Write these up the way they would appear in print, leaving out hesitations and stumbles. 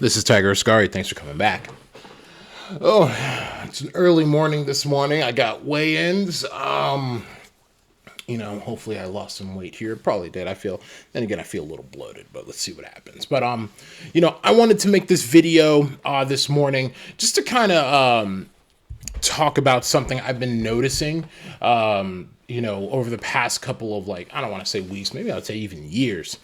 This is Tiger Ascari. Thanks for coming back. Oh, it's an early morning this morning. I got weigh-ins. Hopefully I lost some weight here. Probably did. Then again, I feel a little bloated, but let's see what happens. But, I wanted to make this video this morning just to kind of talk about something I've been noticing, over the past couple of, I don't want to say weeks, maybe I would say even years.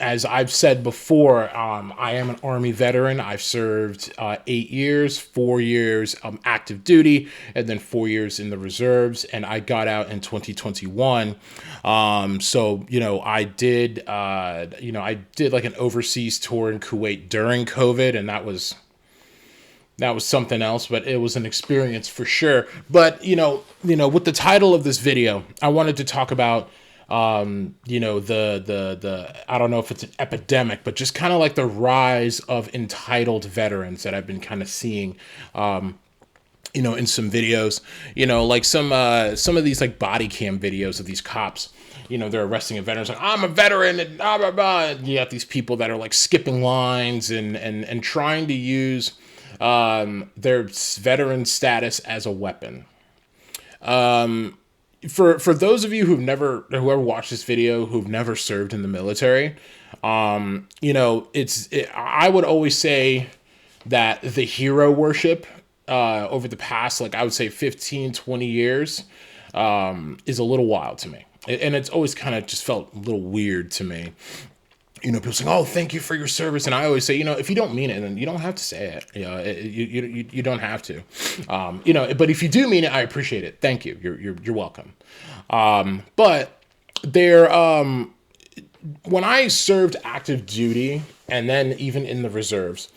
As I've said before, I am an Army veteran. I've served 8 years, 4 years active duty, and then 4 years in the reserves. And I got out in 2021. I did like an overseas tour in Kuwait during COVID, and that was something else, but it was an experience for sure. But, with the title of this video, I wanted to talk about the I don't know if it's an epidemic, but just kind of like the rise of entitled veterans that I've been kind of seeing, in some videos, like some of these like body cam videos of these cops, they're arresting a veteran. It's like, I'm a veteran and blah, blah, blah. And you got these people that are like skipping lines and trying to use, their veteran status as a weapon. For those of you who ever watched this video, who've never served in the military, I would always say that the hero worship, over the past, I would say 15, 20 years, is a little wild to me. And it's always kind of just felt a little weird to me. People saying, "Oh, thank you for your service," and I always say, if you don't mean it, then you don't have to say it. You don't have to. But if you do mean it, I appreciate it. Thank you. You're welcome. But when I served active duty, and then even in the reserves,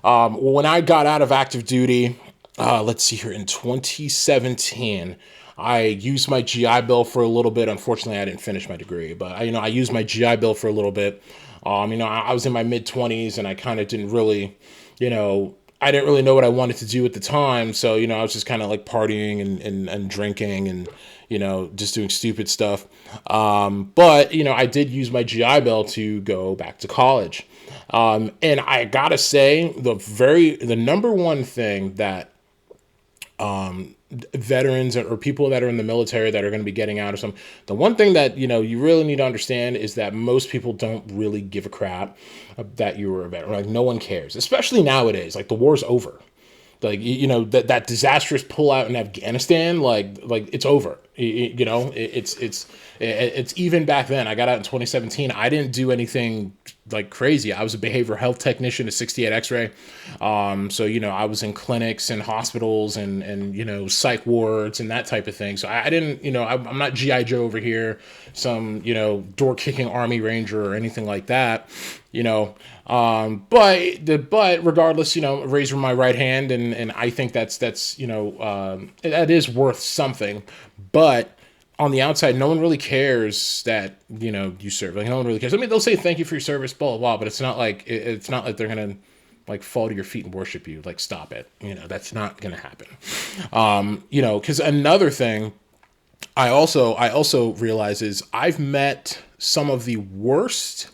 when I got out of active duty, let's see here, in 2017. I used my GI Bill for a little bit. Unfortunately, I didn't finish my degree, but I used my GI Bill for a little bit. I was in my mid-20s, and I kind of didn't really, I didn't really know what I wanted to do at the time. So, I was just kind of like partying and drinking and, just doing stupid stuff. But I did use my GI Bill to go back to college. And I gotta say, the number one thing that veterans or people that are in the military that are going to be getting out or something, the one thing that you really need to understand is that most people don't really give a crap that you were a veteran. Like, no one cares, especially nowadays. Like, the war's over. Like, that disastrous pullout in Afghanistan, like it's over. It's even back then. I got out in 2017. I didn't do anything like crazy. I was a behavioral health technician at 68 X-ray. So, I was in clinics and hospitals and psych wards and that type of thing. So I didn't, I'm not G.I. Joe over here, some, door kicking Army Ranger or anything like that, but regardless, raised from my right hand. And I think that is worth something, but on the outside, no one really cares that, you serve. Like, no one really cares. I mean, they'll say thank you for your service, blah, blah, blah, but it's not like they're going to fall to your feet and worship you. Like, stop it. That's not going to happen. Cause another thing I also realize is I've met some of the worst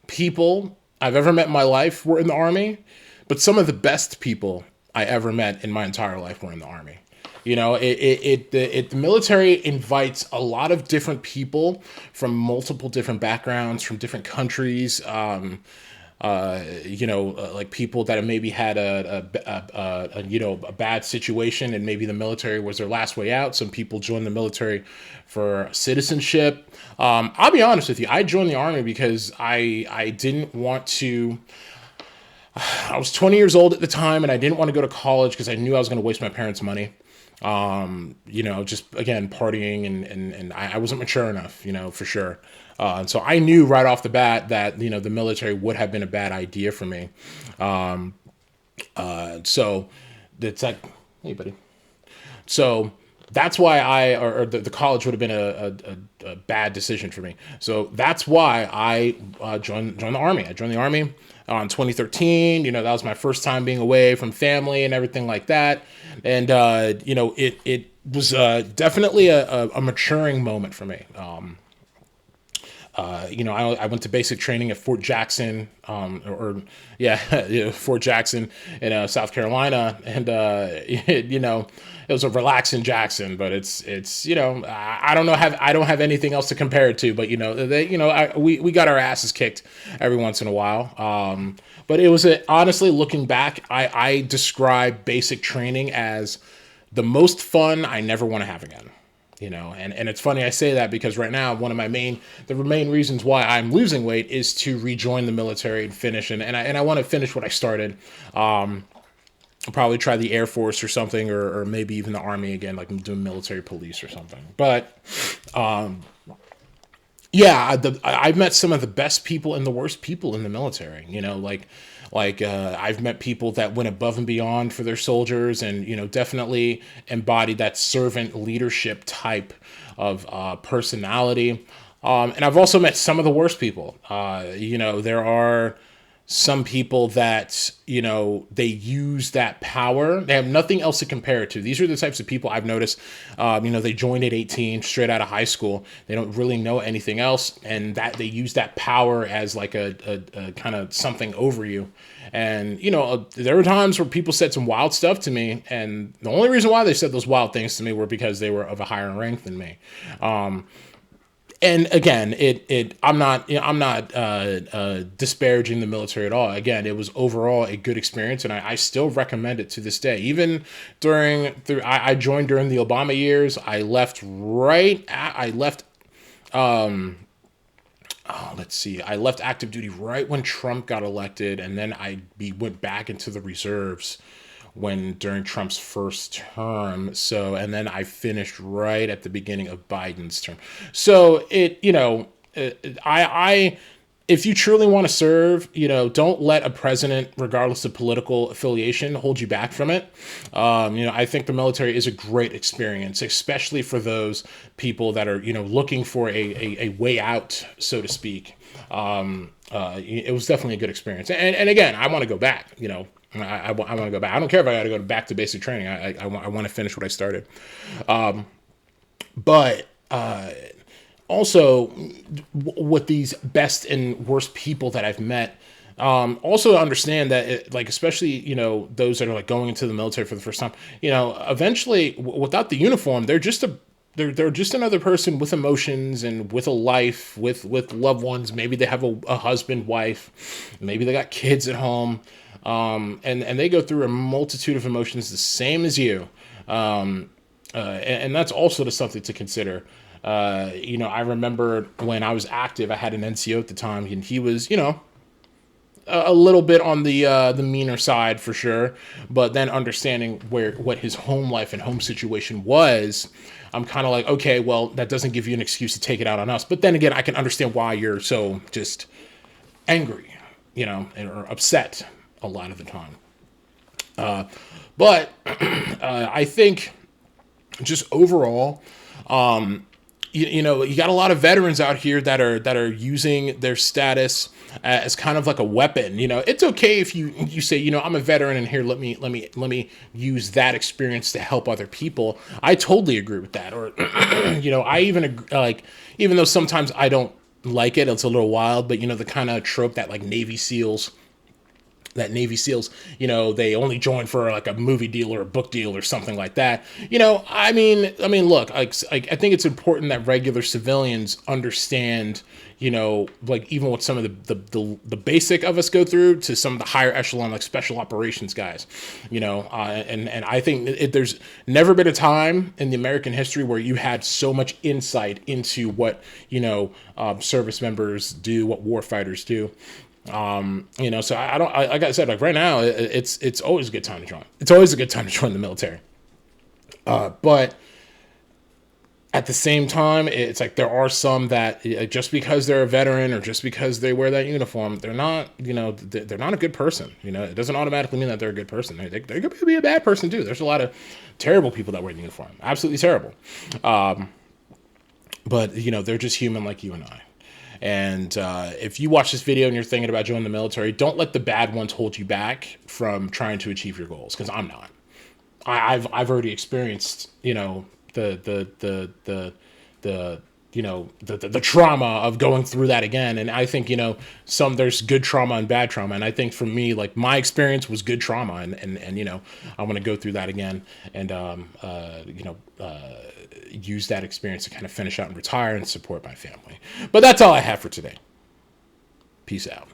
people I've ever met in my life were in the Army, but some of the best people I ever met in my entire life were in the Army. The military invites a lot of different people from multiple different backgrounds, from different countries, like people that have maybe had a bad situation, and maybe the military was their last way out. Some people join the military for citizenship. I'll be honest with you. I joined the Army because I didn't want to. I was 20 years old at the time, and I didn't want to go to college because I knew I was going to waste my parents' money. Just again, partying and I wasn't mature enough, for sure. And so I knew right off the bat that, the military would have been a bad idea for me. So it's like, hey buddy. So that's why the college would have been a bad decision for me. So that's why I joined the Army. I joined the Army in 2013. That was my first time being away from family and everything like that. And, it was definitely a maturing moment for me. I went to basic training at Fort Jackson, yeah, yeah, Fort Jackson in South Carolina, and it was a relaxing Jackson, but I don't know, I don't have anything else to compare it to, but we got our asses kicked every once in a while. But it was honestly, looking back, I describe basic training as the most fun I never want to have again. And it's funny I say that because right now one of the main reasons why I'm losing weight is to rejoin the military and finish, and I want to finish what I started. I'll probably try the Air Force or something, or maybe even the Army again, like I'm doing military police or something. But yeah, I've met some of the best people and the worst people in the military. I've met people that went above and beyond for their soldiers, and definitely embodied that servant leadership type of personality. And I've also met some of the worst people. There are some people that, they use that power. They have nothing else to compare it to. These are the types of people I've noticed, they joined at 18, straight out of high school. They don't really know anything else. And that they use that power as like a kind of something over you. And, there were times where people said some wild stuff to me. And the only reason why they said those wild things to me were because they were of a higher rank than me. And again, I'm not disparaging the military at all. Again, it was overall a good experience, and I still recommend it to this day. Even I joined during the Obama years. I left I left active duty right when Trump got elected, and then went back into the reserves during Trump's first term. So, and then I finished right at the beginning of Biden's term. So if you truly want to serve, don't let a president, regardless of political affiliation, hold you back from it. I think the military is a great experience, especially for those people that are, looking for a way out, so to speak. It was definitely a good experience. And again, I want to go back, I want to go back. I don't care if I got to go back to basic training. I want to finish what I started. But also with these best and worst people that I've met, also understand that especially, those that are like going into the military for the first time, eventually without the uniform, they're just another person with emotions and with a life, with loved ones. Maybe they have a husband, wife, maybe they got kids at home. And they go through a multitude of emotions the same as you. And that's also something to consider. I remember when I was active, I had an NCO at the time, and he was, a little bit on the meaner side for sure. But then understanding what his home life and home situation was, I'm kind of like, okay, well, that doesn't give you an excuse to take it out on us. But then again, I can understand why you're so just angry, or upset a lot of the time. But I think just overall, you got a lot of veterans out here that are using their status as kind of like a weapon. It's okay if you say, I'm a veteran, and here, let me use that experience to help other people. I totally agree with that. Or, I even even though sometimes I don't like it, it's a little wild, but the kind of trope that Navy SEALs, they only join for like a movie deal or a book deal or something like that. I mean, look, I think it's important that regular civilians understand, even what some of the basic of us go through to some of the higher echelon, like special operations guys, and I think there's never been a time in the American history where you had so much insight into what, service members do, what war fighters do. So like I said, right now, it's always a good time to join. It's always a good time to join the military. But at the same time, it's like there are some that just because they're a veteran or just because they wear that uniform, they're not, they're not a good person. It doesn't automatically mean that they're a good person. They could be a bad person too. There's a lot of terrible people that wear the uniform. Absolutely terrible. But they're just human like you and I. And if you watch this video and you're thinking about joining the military, don't let the bad ones hold you back from trying to achieve your goals. Because I'm not. I've already experienced, the the trauma of going through that again. And I think, there's good trauma and bad trauma. And I think for me, like, my experience was good trauma, and I want to go through that again, and, use that experience to kind of finish out and retire and support my family. But that's all I have for today. Peace out.